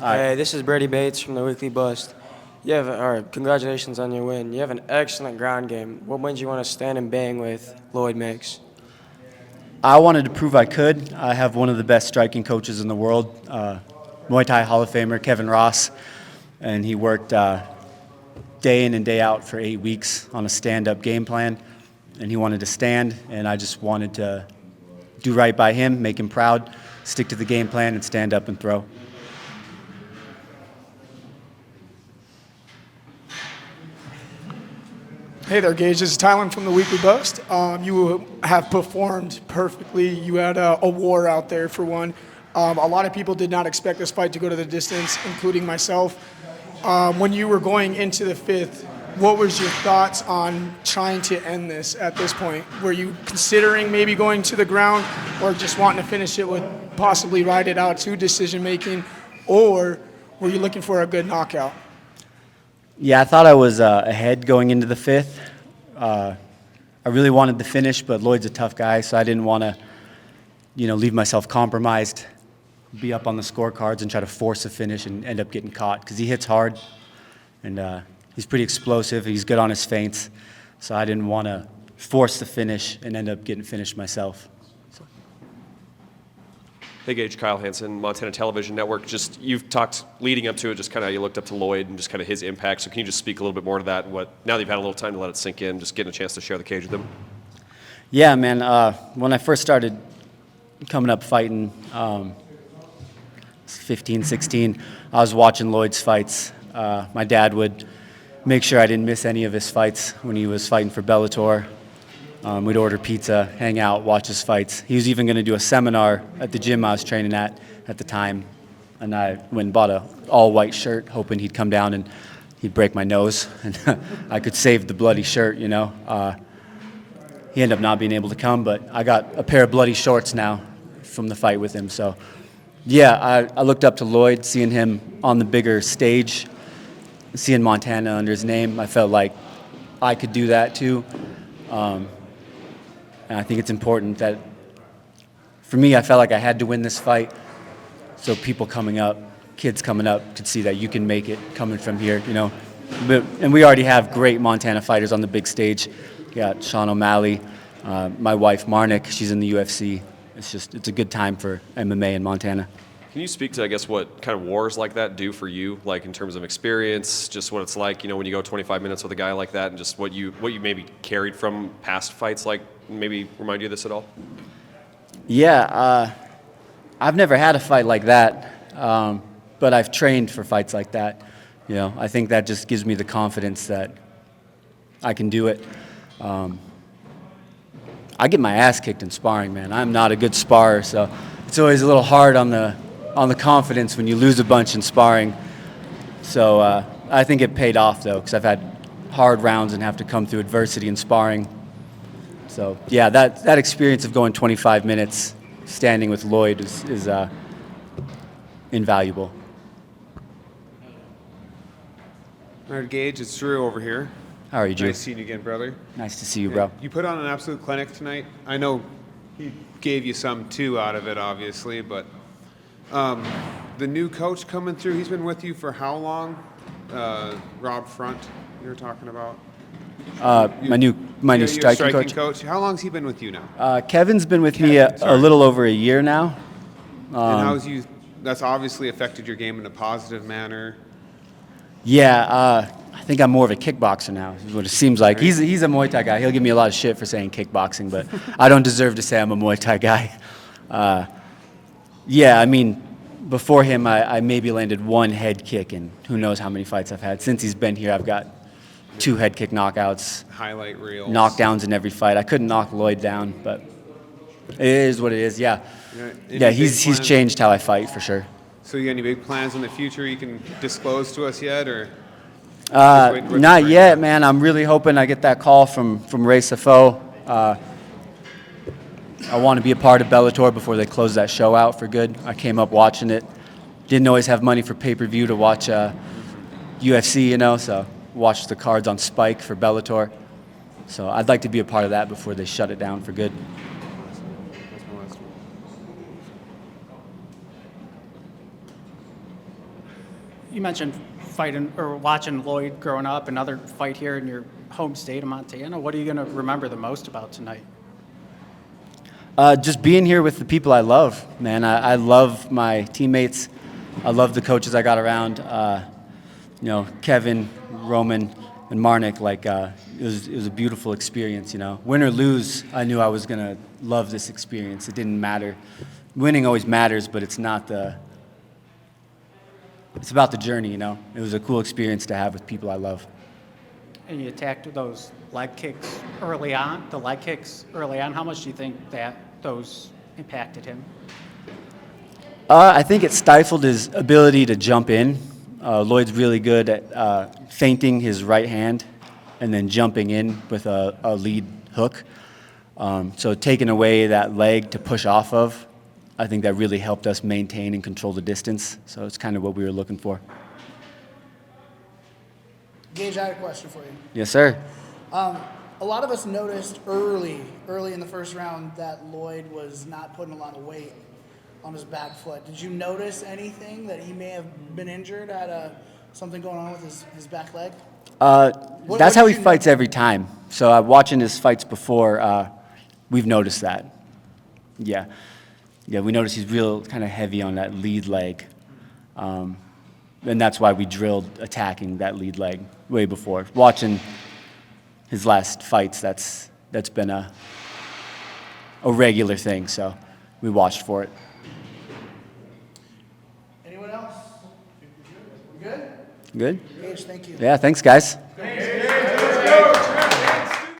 Hey, this is Brady Bates from the Weekly Bust. Congratulations on your win. You have an excellent ground game. What made you want to stand and bang with Lloyd Mix? I wanted to prove I could. I have one of the best striking coaches in the world, Muay Thai Hall of Famer Kevin Ross, and he worked day in and day out for 8 weeks on a stand-up game plan, and he wanted to stand, and I just wanted to do right by him, make him proud, stick to the game plan, and stand up and throw. Hey there, Gage. This is Tylen from the Weekly Bust. You have performed perfectly. You had a war out there for one. A lot of people did not expect this fight to go to the distance, including myself. When you were going into the fifth, what was your thoughts on trying to end this at this point? Were you considering maybe going to the ground or just wanting to finish it with possibly ride it out to decision making, or were you looking for a good knockout? Yeah, I thought I was ahead going into the fifth. I really wanted to finish, but Lloyd's a tough guy, so I didn't want to, leave myself compromised, be up on the scorecards and try to force a finish and end up getting caught, because he hits hard, and he's pretty explosive. He's good on his feints, so I didn't want to force the finish and end up getting finished myself. Hey, Gage, Kyle Hansen, Montana Television Network. Just you've talked leading up to it, just kind of you looked up to Lloyd and just kind of his impact. So can you just speak a little bit more to that? Now that you've had a little time to let it sink in, just getting a chance to share the cage with him. Yeah, man. When I first started coming up fighting, 15, 16, I was watching Lloyd's fights. My dad would make sure I didn't miss any of his fights when he was fighting for Bellator. We'd order pizza, hang out, watch his fights. He was even going to do a seminar at the gym I was training at the time, and I went and bought a all-white shirt, hoping he'd come down and he'd break my nose, and I could save the bloody shirt, He ended up not being able to come, but I got a pair of bloody shorts now from the fight with him. So, yeah, I looked up to Lloyd, seeing him on the bigger stage, seeing Montana under his name. I felt like I could do that too. And I think it's important that, for me, I felt like I had to win this fight so people coming up, kids coming up, could see that you can make it coming from here, And we already have great Montana fighters on the big stage. We got Sean O'Malley, my wife Marnik, she's in the UFC. It's a good time for MMA in Montana. Can you speak to, I guess, what kind of wars like that do for you, like in terms of experience, just what it's like, when you go 25 minutes with a guy like that, and just what you maybe carried from past fights, like maybe remind you of this at all? Yeah, I've never had a fight like that, but I've trained for fights like that. I think that just gives me the confidence that I can do it. I get my ass kicked in sparring, man. I'm not a good sparrer, so it's always a little hard on the confidence when you lose a bunch in sparring. So I think it paid off, though, because I've had hard rounds and have to come through adversity in sparring. So, yeah, that experience of going 25 minutes standing with Lloyd is invaluable. All right, Gage, it's Drew over here. How are you, Drew? Nice seeing you again, brother. Nice to see you, bro. You put on an absolute clinic tonight. I know he gave you some, too, out of it, obviously, but the new coach coming through, he's been with you for how long? Rob Front, you were talking about? My new striking coach. How long's he been with you now? Kevin's been with me a little over a year now. And that's obviously affected your game in a positive manner. Yeah, I think I'm more of a kickboxer now, is what it seems like. He's a Muay Thai guy. He'll give me a lot of shit for saying kickboxing, but I don't deserve to say I'm a Muay Thai guy. Yeah, I mean, before him, I maybe landed one head kick, and who knows how many fights I've had. Since he's been here, I've got 2 head kick knockouts. Highlight reels. Knockdowns in every fight. I couldn't knock Lloyd down, but it is what it is, yeah. Yeah, he's changed how I fight, for sure. So you got any big plans in the future you can disclose to us yet, or? Not yet, man. I'm really hoping I get that call from Ray Safo. I want to be a part of Bellator before they close that show out for good. I came up watching it. Didn't always have money for pay-per-view to watch UFC, so watched the cards on Spike for Bellator. So I'd like to be a part of that before they shut it down for good. you mentioned fighting or watching Lloyd growing up, another fight here in your home state of Montana. What are you going to remember the most about tonight? Just being here with the people I love, man. I love my teammates. I love the coaches I got around. Kevin, Roman, and Marnik. It was a beautiful experience. Win or lose, I knew I was gonna love this experience. It didn't matter. Winning always matters, but it's not the. It's about the journey. It was a cool experience to have with people I love. And you attacked those leg kicks early on. The leg kicks early on. How much do you think that those impacted him? I think it stifled his ability to jump in. Lloyd's really good at feinting his right hand and then jumping in with a lead hook. So taking away that leg to push off of, I think that really helped us maintain and control the distance. So it's kind of what we were looking for. Gage, I had a question for you. Yes, sir. A lot of us noticed early in the first round that Lloyd was not putting a lot of weight on his back foot. Did you notice anything that he may have been injured, had something going on with his back leg? That's how he fights every time. So watching his fights before, we've noticed that. Yeah, we noticed he's real kind of heavy on that lead leg. And that's why we drilled attacking that lead leg way before. Watching his last fights, that's been a regular thing, so we watched for it. Anyone else? We good? Good? Gage, thank you. Yeah, thanks, guys. Thanks, Gage. Let's go.